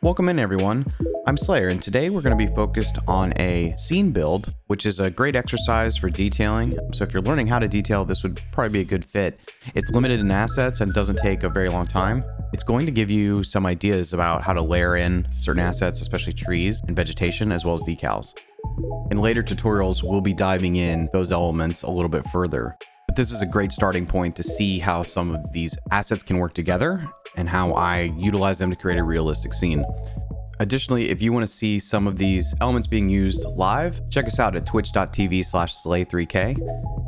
Welcome in, everyone. I'm Slayer, and today we're going to be focused on a scene build, which is a great exercise for detailing. So if you're learning how to detail, this would probably be a good fit. It's limited in assets and doesn't take a very long time. It's going to give you some ideas about how to layer in certain assets, especially trees and vegetation, as well as decals. In later tutorials, we'll be diving in those elements a little bit further. But this is a great starting point to see how some of these assets can work together and how I utilize them to create a realistic scene. Additionally, if you want to see some of these elements being used live, check us out at twitch.tv/slay3k.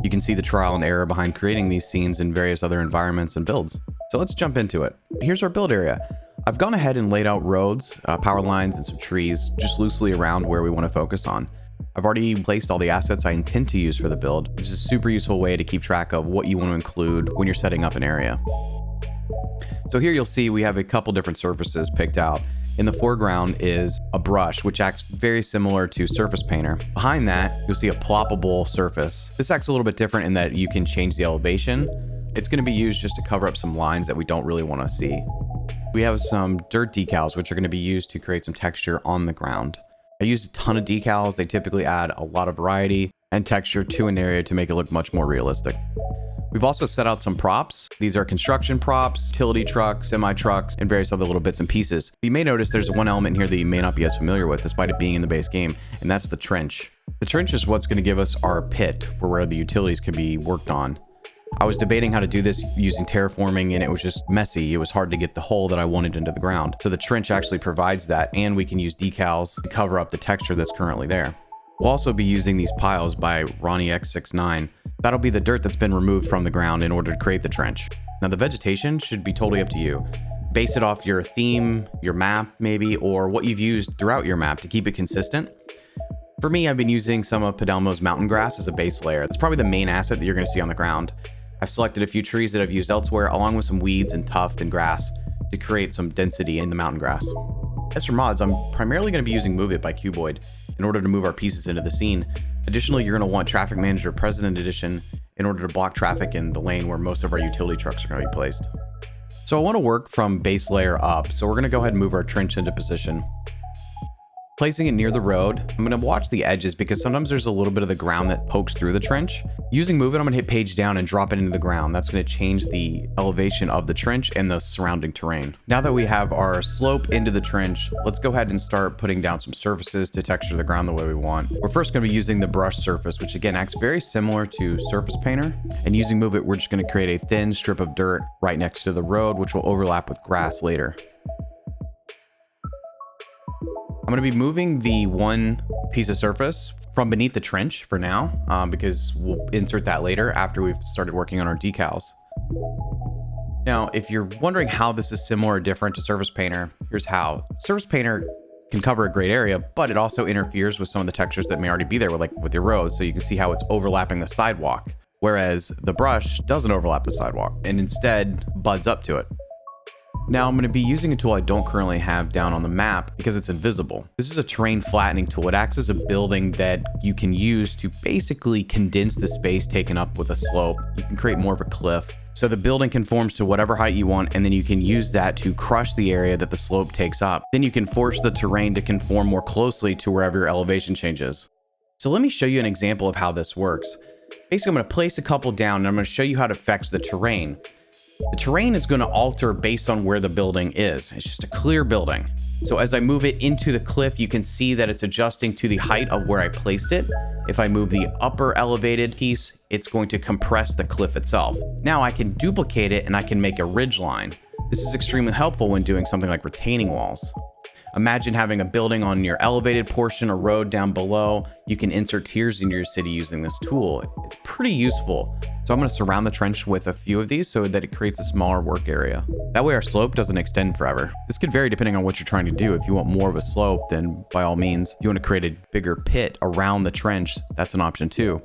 You can see the trial and error behind creating these scenes in various other environments and builds. So let's jump into it. Here's our build area. I've gone ahead and laid out roads, power lines, and some trees just loosely around where we want to focus on. I've already placed all the assets I intend to use for the build. This is a super useful way to keep track of what you want to include when you're setting up an area. So here you'll see we have a couple different surfaces picked out. In the foreground is a brush, which acts very similar to Surface Painter. Behind that, you'll see a ploppable surface. This acts a little bit different in that you can change the elevation. It's going to be used just to cover up some lines that we don't really want to see. We have some dirt decals, which are going to be used to create some texture on the ground. I used a ton of decals. They typically add a lot of variety and texture to an area to make it look much more realistic. We've also set out some props. These are construction props, utility trucks, semi-trucks, and various other little bits and pieces. You may notice there's one element here that you may not be as familiar with, despite it being in the base game, and that's the trench. The trench is what's going to give us our pit for where the utilities can be worked on. I was debating how to do this using terraforming, and it was just messy. It was hard to get the hole that I wanted into the ground. So the trench actually provides that, and we can use decals to cover up the texture that's currently there. We'll also be using these piles by RonnieX69. That'll be the dirt that's been removed from the ground in order to create the trench. Now the vegetation should be totally up to you. Base it off your theme, your map maybe, or what you've used throughout your map to keep it consistent. For me, I've been using some of Padelmo's mountain grass as a base layer. It's probably the main asset that you're going to see on the ground. I've selected a few trees that I've used elsewhere, along with some weeds and tuft and grass to create some density in the mountain grass. As for mods, I'm primarily going to be using Move It by Cuboid in order to move our pieces into the scene. Additionally, you're going to want Traffic Manager President Edition in order to block traffic in the lane where most of our utility trucks are going to be placed. So I want to work from base layer up, so we're going to go ahead and move our trench into position. Placing it near the road, I'm going to watch the edges because sometimes there's a little bit of the ground that pokes through the trench. Using Move It, I'm going to hit page down and drop it into the ground. That's going to change the elevation of the trench and the surrounding terrain. Now that we have our slope into the trench, let's go ahead and start putting down some surfaces to texture the ground the way we want. We're first going to be using the brush surface, which again acts very similar to Surface Painter. And using Move It, we're just going to create a thin strip of dirt right next to the road, which will overlap with grass later. I'm going to be moving the one piece of surface from beneath the trench for now, because we'll insert that later after we've started working on our decals. Now, if you're wondering how this is similar or different to Surface Painter, here's how. Surface Painter can cover a great area, but it also interferes with some of the textures that may already be there, with your roads, so you can see how it's overlapping the sidewalk, whereas the brush doesn't overlap the sidewalk and instead buds up to it. Now I'm going to be using a tool I don't currently have down on the map because it's invisible. This is a terrain flattening tool. It acts as a building that you can use to basically condense the space taken up with a slope. You can create more of a cliff. So the building conforms to whatever height you want, and then you can use that to crush the area that the slope takes up. Then you can force the terrain to conform more closely to wherever your elevation changes. So let me show you an example of how this works. Basically, I'm going to place a couple down and I'm going to show you how it affects the terrain. The terrain is going to alter based on where the building is. It's just a clear building. So as I move it into the cliff, you can see that it's adjusting to the height of where I placed it. If I move the upper elevated piece, it's going to compress the cliff itself. Now I can duplicate it and I can make a ridge line. This is extremely helpful when doing something like retaining walls. Imagine having a building on your elevated portion, a road down below. You can insert tiers into your city using this tool. It's pretty useful. So I'm going to surround the trench with a few of these so that it creates a smaller work area. That way our slope doesn't extend forever. This could vary depending on what you're trying to do. If you want more of a slope, then by all means, if you want to create a bigger pit around the trench, that's an option too.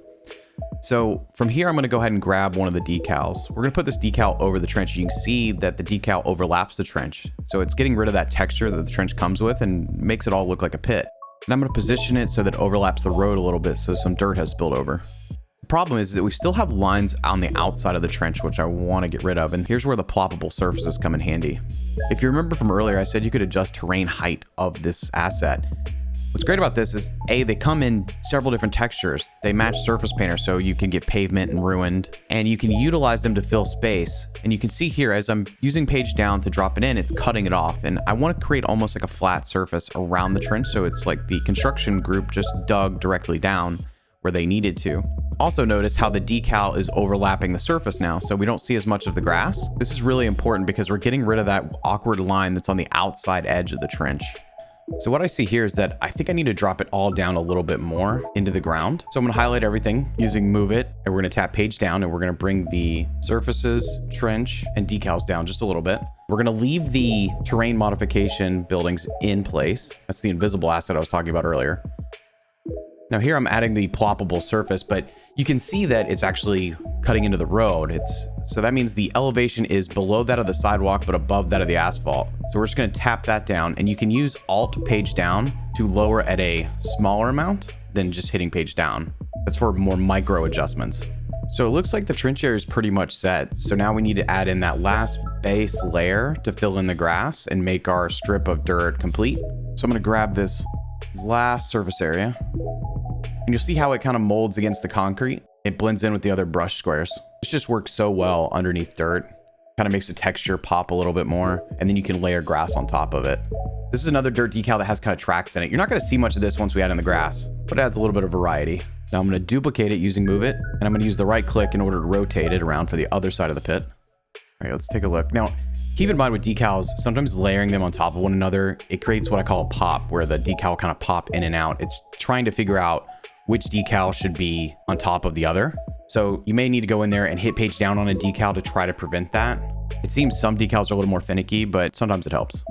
So from here, I'm going to go ahead and grab one of the decals. We're going to put this decal over the trench. You can see that the decal overlaps the trench. So it's getting rid of that texture that the trench comes with and makes it all look like a pit. And I'm going to position it so that it overlaps the road a little bit so some dirt has spilled over. Problem is that we still have lines on the outside of the trench, which I want to get rid of. And here's where the ploppable surfaces come in handy. If you remember from earlier, I said you could adjust terrain height of this asset. What's great about this is, A, they come in several different textures. They match surface painter, so you can get pavement and ruined, and you can utilize them to fill space. And you can see here, as I'm using page down to drop it in, it's cutting it off. And I want to create almost like a flat surface around the trench, so it's like the construction group just dug directly down where they needed to. Also notice how the decal is overlapping the surface now, so we don't see as much of the grass. This is really important because we're getting rid of that awkward line that's on the outside edge of the trench. So what I see here is that I think I need to drop it all down a little bit more into the ground. So I'm going to highlight everything using Move It, and we're going to tap page down, and we're going to bring the surfaces, trench, and decals down just a little bit. We're going to leave the terrain modification buildings in place. That's the invisible asset I was talking about earlier. Now here I'm adding the ploppable surface, but you can see that it's actually cutting into the road. So that means the elevation is below that of the sidewalk, but above that of the asphalt. So we're just going to tap that down, and you can use Alt page down to lower at a smaller amount than just hitting page down. That's for more micro adjustments. So it looks like the trench area is pretty much set. So now we need to add in that last base layer to fill in the grass and make our strip of dirt complete. So I'm going to grab this last surface area, and you'll see how it kind of molds against the concrete. It blends in with the other brush squares. This just works so well underneath dirt. Kind of makes the texture pop a little bit more, and then you can layer grass on top of it. This is another dirt decal that has kind of tracks in it. You're not going to see much of this once we add in the grass, but it adds a little bit of variety. Now I'm going to duplicate it using Move It, and I'm going to use the right click in order to rotate it around for the other side of the pit. All right, let's take a look. Now, keep in mind with decals, sometimes layering them on top of one another, it creates what I call a pop, where the decal kind of pop in and out. It's trying to figure out which decal should be on top of the other. So you may need to go in there and hit page down on a decal to try to prevent that. It seems some decals are a little more finicky, but sometimes it helps.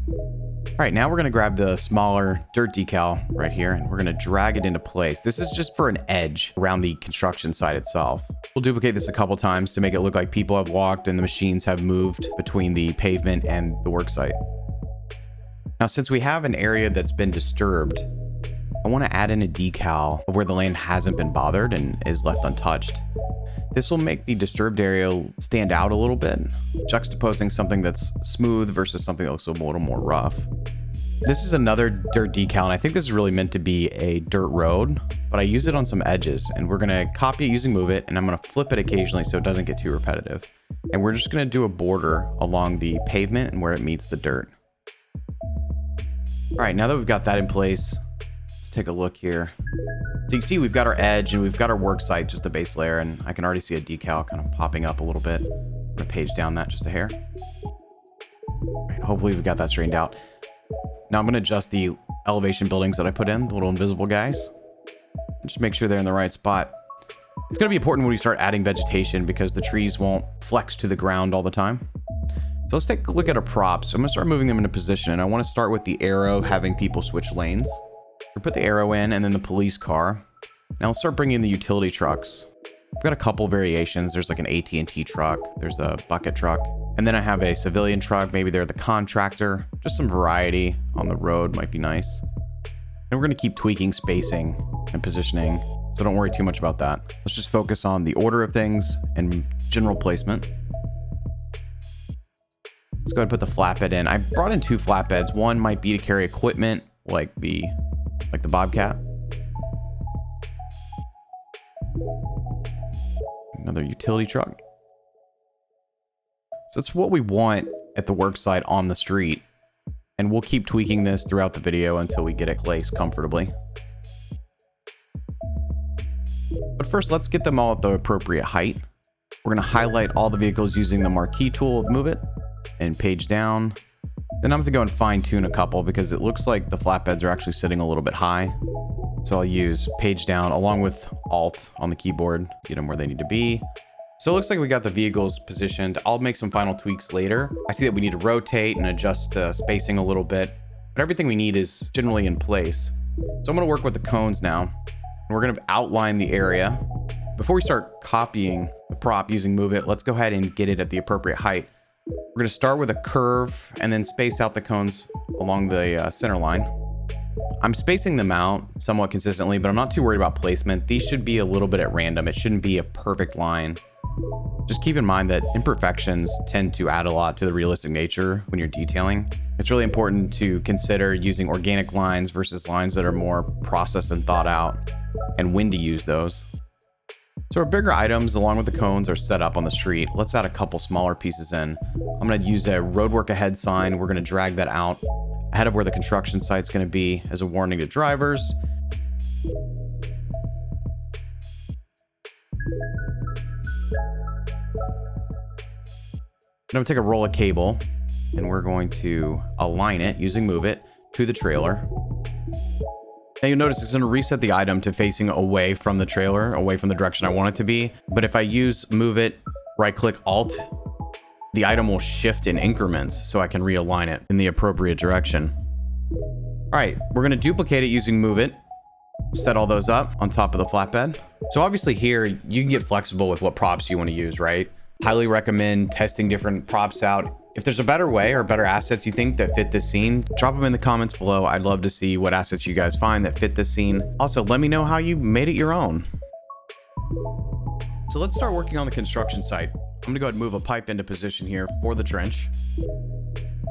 All right, now we're going to grab the smaller dirt decal right here, and we're going to drag it into place. This is just for an edge around the construction site itself. We'll duplicate this a couple times to make it look like people have walked and the machines have moved between the pavement and the work site. Now, since we have an area that's been disturbed, I want to add in a decal of where the land hasn't been bothered and is left untouched. This will make the disturbed area stand out a little bit, juxtaposing something that's smooth versus something that looks a little more rough. This is another dirt decal, and I think this is really meant to be a dirt road, but I use it on some edges, and we're going to copy it using Move It, and I'm going to flip it occasionally so it doesn't get too repetitive. And we're just going to do a border along the pavement and where it meets the dirt. All right, now that we've got that in place, let's take a look here. So you can see we've got our edge and we've got our work site, just the base layer, and I can already see a decal kind of popping up a little bit. I'm going to page down that just a hair. All right, hopefully we've got that straightened out. Now I'm going to adjust the elevation buildings that I put in, the little invisible guys. Just make sure they're in the right spot. It's going to be important when we start adding vegetation because the trees won't flex to the ground all the time. So let's take a look at our props. I'm going to start moving them into position, and I want to start with the arrow having people switch lanes. We'll put the arrow in and then the police car. Now let's start bringing in the utility trucks. I've got a couple variations. There's like an AT&T truck. There's a bucket truck. And then I have a civilian truck. Maybe they're the contractor. Just some variety on the road might be nice. And we're going to keep tweaking spacing and positioning, so don't worry too much about that. Let's just focus on the order of things and general placement. Let's go ahead and put the flatbed in. I brought in 2 flatbeds. One might be to carry equipment like the Bobcat. Another utility truck. So that's what we want at the work site on the street. And we'll keep tweaking this throughout the video until we get it placed comfortably. But first, let's get them all at the appropriate height. We're going to highlight all the vehicles using the marquee tool of Move It and page down. Then I'm going to go and fine tune a couple because it looks like the flatbeds are actually sitting a little bit high. So I'll use page down along with Alt on the keyboard, get them where they need to be. So it looks like we got the vehicles positioned. I'll make some final tweaks later. I see that we need to rotate and adjust spacing a little bit, but everything we need is generally in place. So I'm going to work with the cones now, and we're going to outline the area. Before we start copying the prop using Move It, let's go ahead and get it at the appropriate height. We're going to start with a curve and then space out the cones along the center line. I'm spacing them out somewhat consistently, but I'm not too worried about placement. These should be a little bit at random. It shouldn't be a perfect line. Just keep in mind that imperfections tend to add a lot to the realistic nature when you're detailing. It's really important to consider using organic lines versus lines that are more processed and thought out, and when to use those. So our bigger items along with the cones are set up on the street. Let's add a couple smaller pieces in. I'm going to use a roadwork ahead sign. We're going to drag that out ahead of where the construction site's going to be as a warning to drivers. I'm going to take a roll of cable and we're going to align it using Move It to the trailer. Now you'll notice it's going to reset the item to facing away from the trailer, away from the direction I want it to be. But if I use Move It, right click Alt, the item will shift in increments so I can realign it in the appropriate direction. All right, we're going to duplicate it using Move It. Set all those up on top of the flatbed. So obviously here you can get flexible with what props you want to use, right? Highly recommend testing different props out. If there's a better way or better assets you think that fit this scene, drop them in the comments below. I'd love to see what assets you guys find that fit this scene. Also, let me know how you made it your own. So let's start working on the construction site. I'm gonna go ahead and move a pipe into position here for the trench.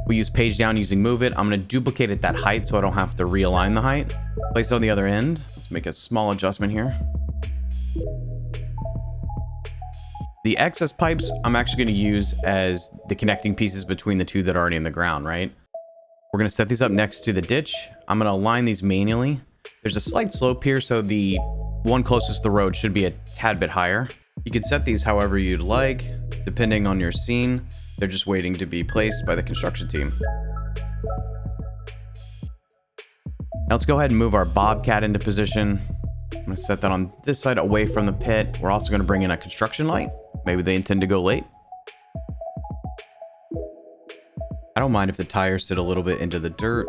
We use page down using Move It. I'm gonna duplicate it that height so I don't have to realign the height. Place it on the other end. Let's make a small adjustment here. The excess pipes I'm actually going to use as the connecting pieces between the two that are already in the ground, right? We're going to set these up next to the ditch. I'm going to align these manually. There's a slight slope here, so the one closest to the road should be a tad bit higher. You can set these however you'd like, depending on your scene. They're just waiting to be placed by the construction team. Now let's go ahead and move our Bobcat into position. I'm going to set that on this side away from the pit. We're also going to bring in a construction light. Maybe they intend to go late. I don't mind if the tires sit a little bit into the dirt.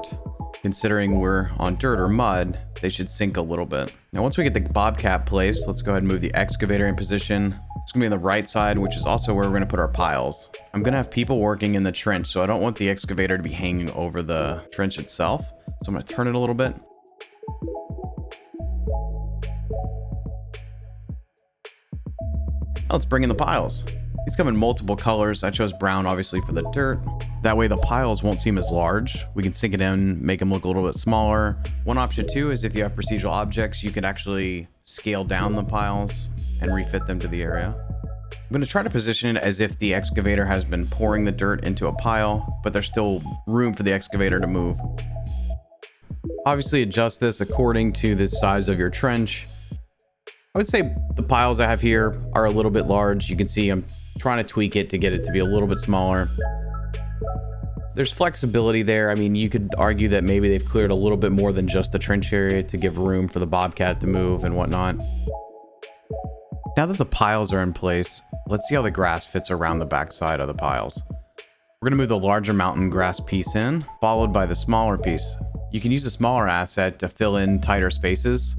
Considering we're on dirt or mud, they should sink a little bit. Now, once we get the Bobcat placed, let's go ahead and move the excavator in position. It's gonna be on the right side, which is also where we're gonna put our piles. I'm gonna have people working in the trench, so I don't want the excavator to be hanging over the trench itself. So I'm gonna turn it a little bit. Now let's bring in the piles. These come in multiple colors. I chose brown, obviously, for the dirt. That way the piles won't seem as large. We can sink it in, make them look a little bit smaller. One option too is if you have procedural objects, you can actually scale down the piles and refit them to the area. I'm going to try to position it as if the excavator has been pouring the dirt into a pile, but there's still room for the excavator to move. Obviously adjust this according to the size of your trench. I would say the piles I have here are a little bit large. You can see I'm trying to tweak it to get it to be a little bit smaller. There's flexibility there. I mean, you could argue that maybe they've cleared a little bit more than just the trench area to give room for the Bobcat to move and whatnot. Now that the piles are in place, let's see how the grass fits around the backside of the piles. We're going to move the larger mountain grass piece in, followed by the smaller piece. You can use a smaller asset to fill in tighter spaces,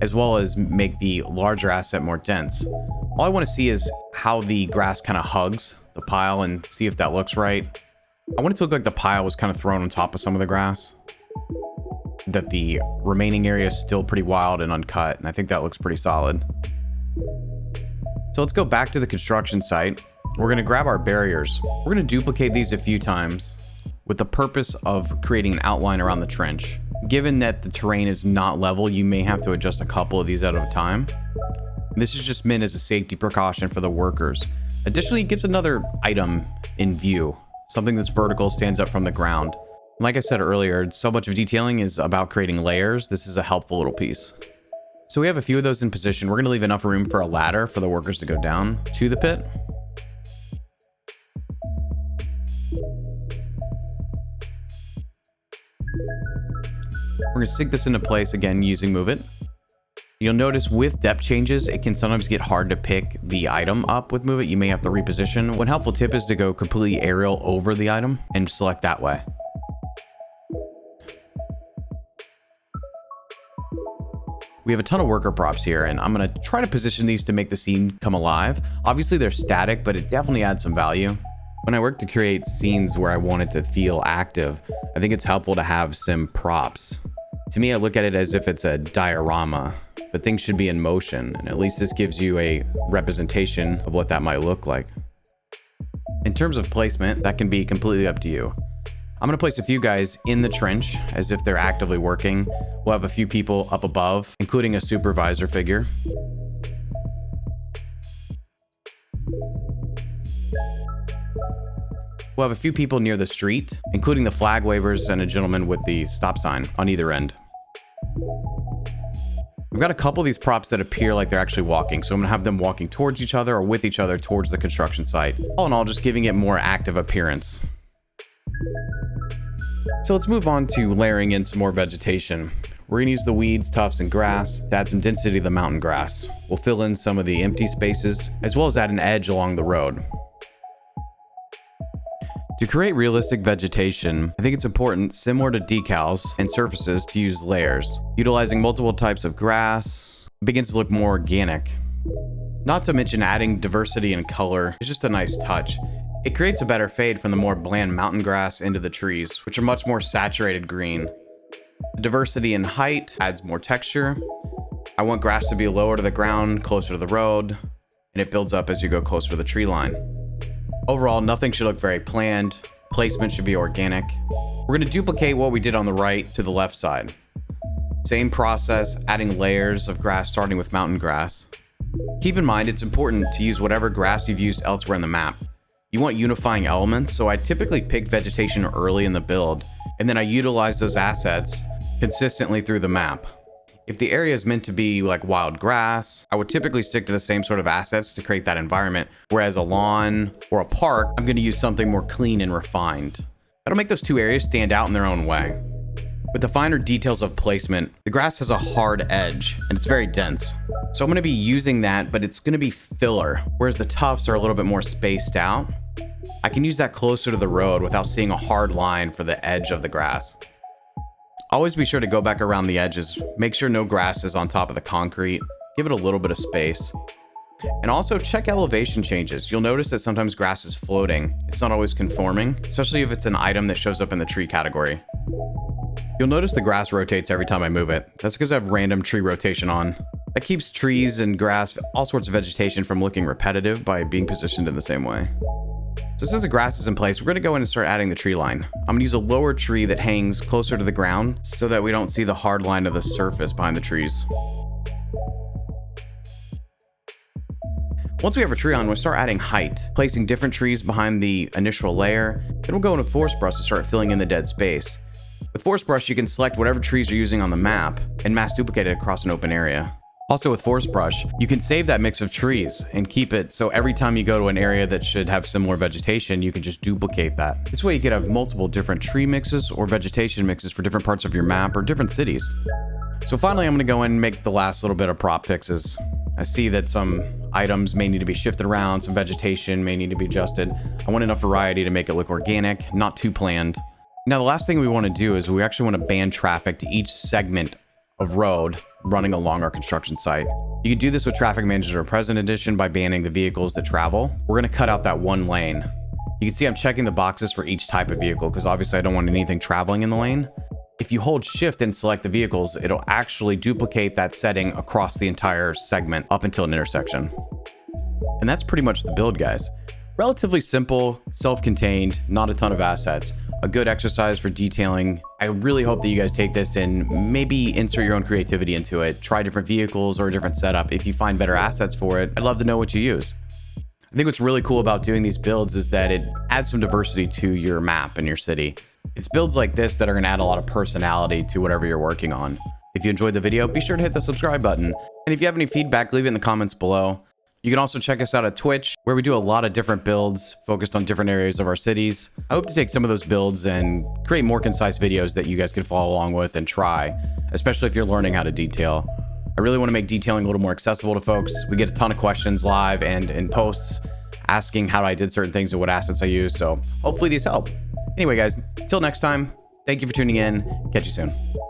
as well as make the larger asset more dense. All I want to see is how the grass kind of hugs the pile and see if that looks right. I want it to look like the pile was kind of thrown on top of some of the grass, that the remaining area is still pretty wild and uncut, and I think that looks pretty solid. So let's go back to the construction site. We're going to grab our barriers. We're going to duplicate these a few times with the purpose of creating an outline around the trench. Given that the terrain is not level, you may have to adjust a couple of these at a time. This is just meant as a safety precaution for the workers. Additionally, it gives another item in view, something that's vertical, stands up from the ground. Like I said earlier, so much of detailing is about creating layers. This is a helpful little piece. So we have a few of those in position. We're going to leave enough room for a ladder for the workers to go down to the pit. We're going to sink this into place again using Move It. You'll notice with depth changes, it can sometimes get hard to pick the item up with Move It. You may have to reposition. One helpful tip is to go completely aerial over the item and select that way. We have a ton of worker props here, and I'm going to try to position these to make the scene come alive. Obviously, they're static, but it definitely adds some value. When I work to create scenes where I want it to feel active, I think it's helpful to have some props. To me, I look at it as if it's a diorama, but things should be in motion, and at least this gives you a representation of what that might look like. In terms of placement, that can be completely up to you. I'm going to place a few guys in the trench as if they're actively working. We'll have a few people up above, including a supervisor figure. We'll have a few people near the street, including the flag wavers and a gentleman with the stop sign on either end. We've got a couple of these props that appear like they're actually walking, so I'm gonna have them walking towards each other or with each other towards the construction site. All in all, just giving it more active appearance. So let's move on to layering in some more vegetation. We're gonna use the weeds, tufts, and grass to add some density to the mountain grass. We'll fill in some of the empty spaces, as well as add an edge along the road. To create realistic vegetation, I think it's important, similar to decals and surfaces, to use layers. Utilizing multiple types of grass begins to look more organic. Not to mention adding diversity in color is just a nice touch. It creates a better fade from the more bland mountain grass into the trees, which are much more saturated green. The diversity in height adds more texture. I want grass to be lower to the ground, closer to the road, and it builds up as you go closer to the tree line. Overall, nothing should look very planned. Placement should be organic. We're going to duplicate what we did on the right to the left side. Same process, adding layers of grass starting with mountain grass. Keep in mind, it's important to use whatever grass you've used elsewhere in the map. You want unifying elements, so I typically pick vegetation early in the build, and then I utilize those assets consistently through the map. If the area is meant to be like wild grass, I would typically stick to the same sort of assets to create that environment, whereas a lawn or a park, I'm going to use something more clean and refined. That'll make those two areas stand out in their own way. With the finer details of placement, the grass has a hard edge and it's very dense. So I'm going to be using that, but it's going to be filler, whereas the tufts are a little bit more spaced out. I can use that closer to the road without seeing a hard line for the edge of the grass. Always be sure to go back around the edges. Make sure no grass is on top of the concrete. Give it a little bit of space. And also check elevation changes. You'll notice that sometimes grass is floating. It's not always conforming, especially if it's an item that shows up in the tree category. You'll notice the grass rotates every time I move it. That's because I have random tree rotation on. That keeps trees and grass, all sorts of vegetation, from looking repetitive by being positioned in the same way. So since the grass is in place, we're going to go in and start adding the tree line. I'm going to use a lower tree that hangs closer to the ground so that we don't see the hard line of the surface behind the trees. Once we have a tree on, we'll start adding height, placing different trees behind the initial layer. Then we'll go into force brush to start filling in the dead space. With force brush, you can select whatever trees you're using on the map and mass duplicate it across an open area. Also with force brush, you can save that mix of trees and keep it so every time you go to an area that should have similar vegetation, you can just duplicate that. This way you can have multiple different tree mixes or vegetation mixes for different parts of your map or different cities. So finally, I'm going to go in and make the last little bit of prop fixes. I see that some items may need to be shifted around, some vegetation may need to be adjusted. I want enough variety to make it look organic, not too planned. Now, the last thing we want to do is we actually want to ban traffic to each segment of road running along our construction site. You can do this with Traffic Manager Present Edition by banning the vehicles that travel. We're going to cut out that one lane. You can see I'm checking the boxes for each type of vehicle because obviously I don't want anything traveling in the lane. If you hold shift and select the vehicles, it'll actually duplicate that setting across the entire segment up until an intersection. And that's pretty much the build, guys. Relatively simple, self-contained, not a ton of assets. A good exercise for detailing. I really hope that you guys take this and maybe insert your own creativity into it. Try different vehicles or a different setup. If you find better assets for it, I'd love to know what you use. I think what's really cool about doing these builds is that it adds some diversity to your map and your city. It's builds like this that are going to add a lot of personality to whatever you're working on. If you enjoyed the video, be sure to hit the subscribe button. And if you have any feedback, leave it in the comments below. You can also check us out at Twitch, where we do a lot of different builds focused on different areas of our cities. I hope to take some of those builds and create more concise videos that you guys can follow along with and try, especially if you're learning how to detail. I really want to make detailing a little more accessible to folks. We get a ton of questions live and in posts asking how I did certain things and what assets I use. So hopefully these help. Anyway, guys, till next time, thank you for tuning in. Catch you soon.